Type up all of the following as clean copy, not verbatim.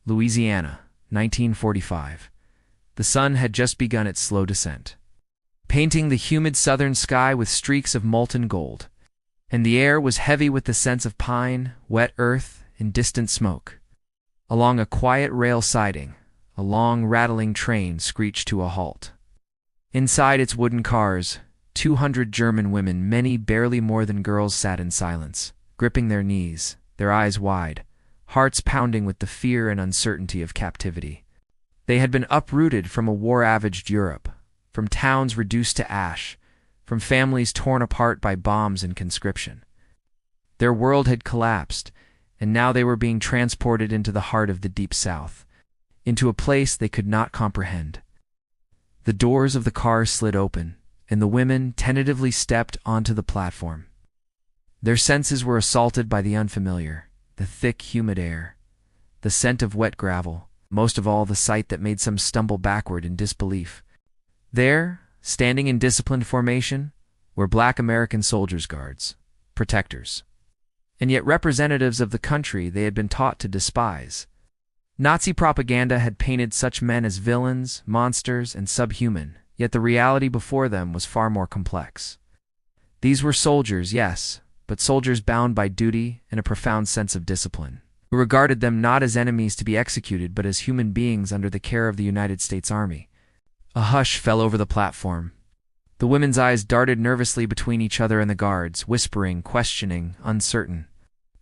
Louisiana, 1945. The sun had just begun its slow descent, painting the humid southern sky with streaks of molten gold, and the air was heavy with the scents of pine, wet earth, and distant smoke. Along a quiet rail siding, a long, rattling train screeched to a halt. Inside its wooden cars, 200 German women, many barely more than girls, sat in silence, gripping their knees, their eyes wide, hearts pounding with the fear and uncertainty of captivity. They had been uprooted from a war-ravaged Europe, from towns reduced to ash, from families torn apart by bombs and conscription. Their world had collapsed, and now they were being transported into the heart of the Deep South, into a place they could not comprehend. The doors of the car slid open, and the women tentatively stepped onto the platform. Their senses were assaulted by the unfamiliar, the thick, humid air, the scent of wet gravel, most of all the sight that made some stumble backward in disbelief. There, standing in disciplined formation, were black American soldiers' guards, protectors, and yet representatives of the country they had been taught to despise. Nazi propaganda had painted such men as villains, monsters, and subhuman, yet the reality before them was far more complex. These were soldiers, yes, but soldiers bound by duty and a profound sense of discipline, who regarded them not as enemies to be executed but as human beings under the care of the United States Army. A hush fell over the platform. The women's eyes darted nervously between each other and the guards, whispering, questioning, uncertain.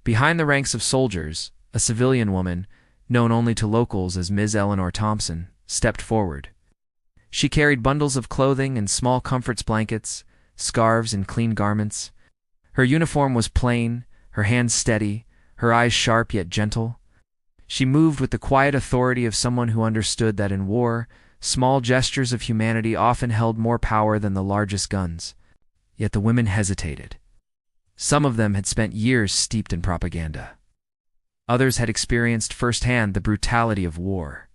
Behind the ranks of soldiers, a civilian woman, known only to locals as Ms. Eleanor Thompson, stepped forward. She carried bundles of clothing and small comforts, blankets, scarves, and clean garments. Her uniform was plain, her hands steady, her eyes sharp yet gentle. She moved with the quiet authority of someone who understood that in war, small gestures of humanity often held more power than the largest guns. Yet the women hesitated. Some of them had spent years steeped in propaganda. Others had experienced firsthand the brutality of war.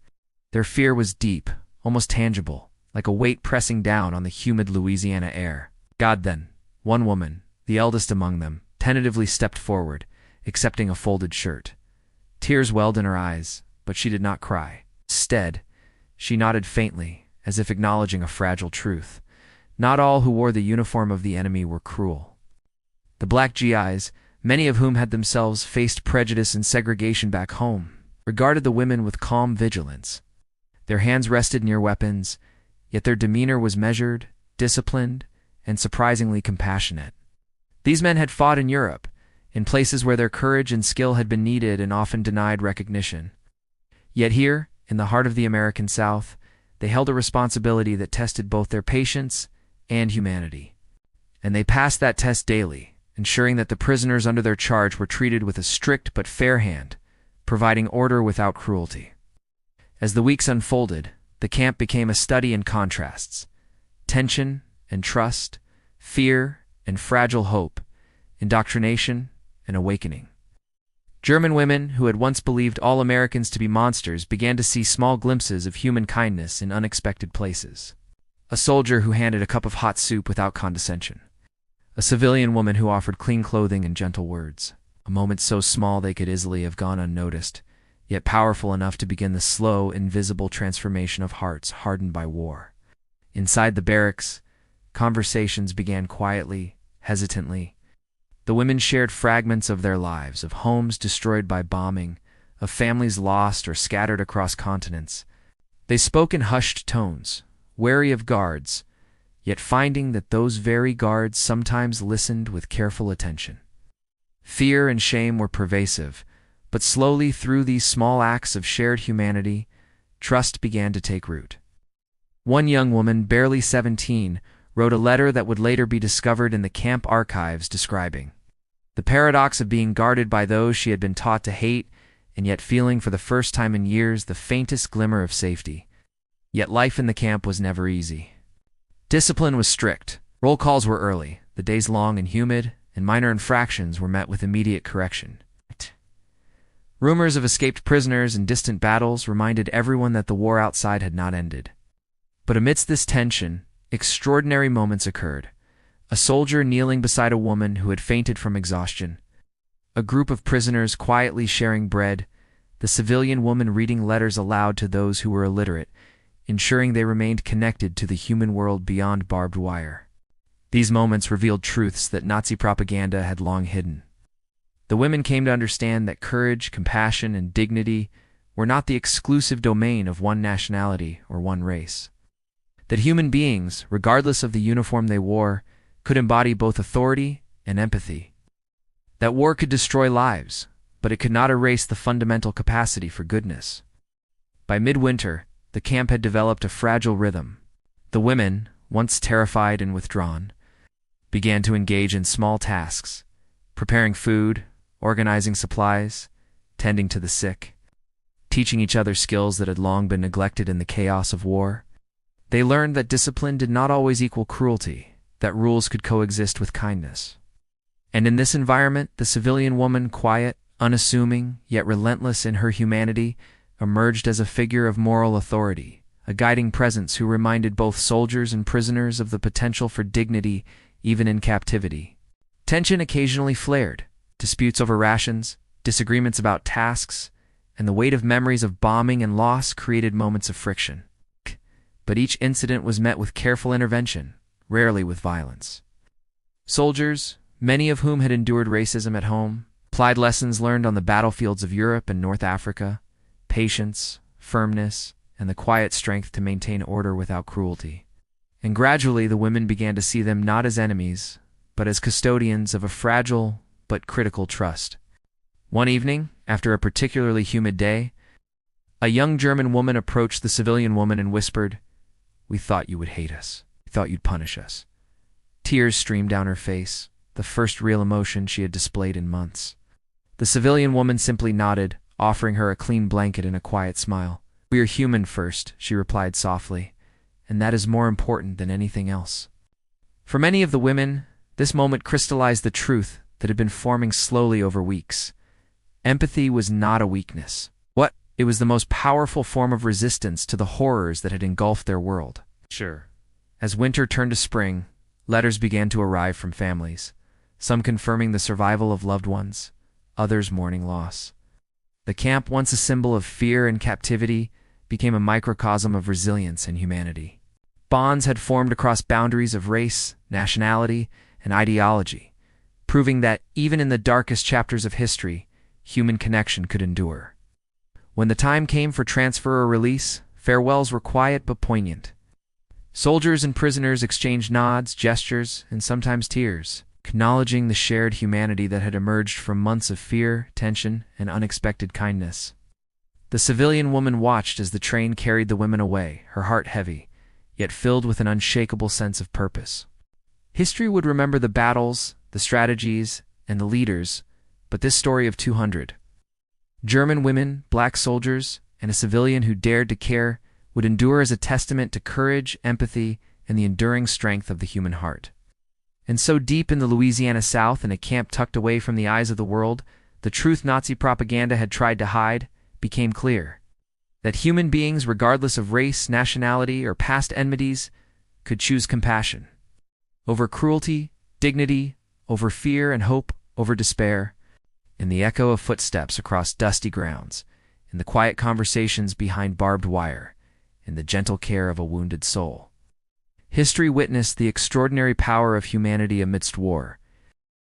Their fear was deep, almost tangible, like a weight pressing down on the humid Louisiana air. God, then, one woman, the eldest among them, tentatively stepped forward, accepting a folded shirt. Tears welled in her eyes, but she did not cry. Instead, she nodded faintly, as if acknowledging a fragile truth. Not all who wore the uniform of the enemy were cruel. The black GIs, many of whom had themselves faced prejudice and segregation back home, regarded the women with calm vigilance. Their hands rested near weapons, yet their demeanor was measured, disciplined, and surprisingly compassionate. These men had fought in Europe, in places where their courage and skill had been needed and often denied recognition. Yet here, in the heart of the American South, they held a responsibility that tested both their patience and humanity. And they passed that test daily, ensuring that the prisoners under their charge were treated with a strict but fair hand, providing order without cruelty. As the weeks unfolded, the camp became a study in contrasts: tension and trust, fear and fragile hope, indoctrination and awakening. German women, who had once believed all Americans to be monsters, began to see small glimpses of human kindness in unexpected places. A soldier who handed a cup of hot soup without condescension. A civilian woman who offered clean clothing and gentle words. A moment so small they could easily have gone unnoticed, yet powerful enough to begin the slow, invisible transformation of hearts hardened by war. Inside the barracks, conversations began quietly, hesitantly. The women shared fragments of their lives, of homes destroyed by bombing, of families lost or scattered across continents. They spoke in hushed tones, wary of guards, yet finding that those very guards sometimes listened with careful attention. Fear and shame were pervasive, but slowly through these small acts of shared humanity, trust began to take root. One young woman, barely 17, wrote a letter that would later be discovered in the camp archives, describing the paradox of being guarded by those she had been taught to hate, and yet feeling for the first time in years the faintest glimmer of safety. Yet life in the camp was never easy. Discipline was strict, roll calls were early, the days long and humid, and minor infractions were met with immediate correction. Rumors of escaped prisoners and distant battles reminded everyone that the war outside had not ended. But amidst this tension, extraordinary moments occurred. A soldier kneeling beside a woman who had fainted from exhaustion. A group of prisoners quietly sharing bread, the civilian woman reading letters aloud to those who were illiterate, ensuring they remained connected to the human world beyond barbed wire. These moments revealed truths that Nazi propaganda had long hidden. The women came to understand that courage, compassion, and dignity were not the exclusive domain of one nationality or one race. That human beings, regardless of the uniform they wore, could embody both authority and empathy. That war could destroy lives, but it could not erase the fundamental capacity for goodness. By midwinter, the camp had developed a fragile rhythm. The women, once terrified and withdrawn, began to engage in small tasks, preparing food, organizing supplies, tending to the sick, teaching each other skills that had long been neglected in the chaos of war. They learned that discipline did not always equal cruelty, that rules could coexist with kindness. And in this environment, the civilian woman, quiet, unassuming, yet relentless in her humanity, emerged as a figure of moral authority, a guiding presence who reminded both soldiers and prisoners of the potential for dignity even in captivity. Tension occasionally flared, disputes over rations, disagreements about tasks, and the weight of memories of bombing and loss created moments of friction. But each incident was met with careful intervention, rarely with violence. Soldiers, many of whom had endured racism at home, applied lessons learned on the battlefields of Europe and North Africa: patience, firmness, and the quiet strength to maintain order without cruelty. And gradually the women began to see them not as enemies, but as custodians of a fragile but critical trust. One evening, after a particularly humid day, a young German woman approached the civilian woman and whispered, "We thought you would hate us. We thought you'd punish us." Tears streamed down her face, the first real emotion she had displayed in months. The civilian woman simply nodded, offering her a clean blanket and a quiet smile. "We are human first," she replied softly, "and that is more important than anything else." For many of the women, this moment crystallized the truth that had been forming slowly over weeks. Empathy was not a weakness. It was the most powerful form of resistance to the horrors that had engulfed their world. As winter turned to spring, letters began to arrive from families, some confirming the survival of loved ones, others mourning loss. The camp, once a symbol of fear and captivity, became a microcosm of resilience and humanity. Bonds had formed across boundaries of race, nationality, and ideology, proving that even in the darkest chapters of history, human connection could endure. When the time came for transfer or release, farewells were quiet but poignant. Soldiers and prisoners exchanged nods, gestures, and sometimes tears, acknowledging the shared humanity that had emerged from months of fear, tension, and unexpected kindness. The civilian woman watched as the train carried the women away, her heart heavy, yet filled with an unshakable sense of purpose. History would remember the battles, the strategies, and the leaders, but this story of 200 German women, black soldiers, and a civilian who dared to care would endure as a testament to courage, empathy, and the enduring strength of the human heart. And so deep in the Louisiana South, in a camp tucked away from the eyes of the world, the truth Nazi propaganda had tried to hide became clear: that human beings, regardless of race, nationality, or past enmities, could choose compassion over cruelty, dignity over fear, and hope over despair. In the echo of footsteps across dusty grounds, in the quiet conversations behind barbed wire, in the gentle care of a wounded soul, history witnessed the extraordinary power of humanity amidst war,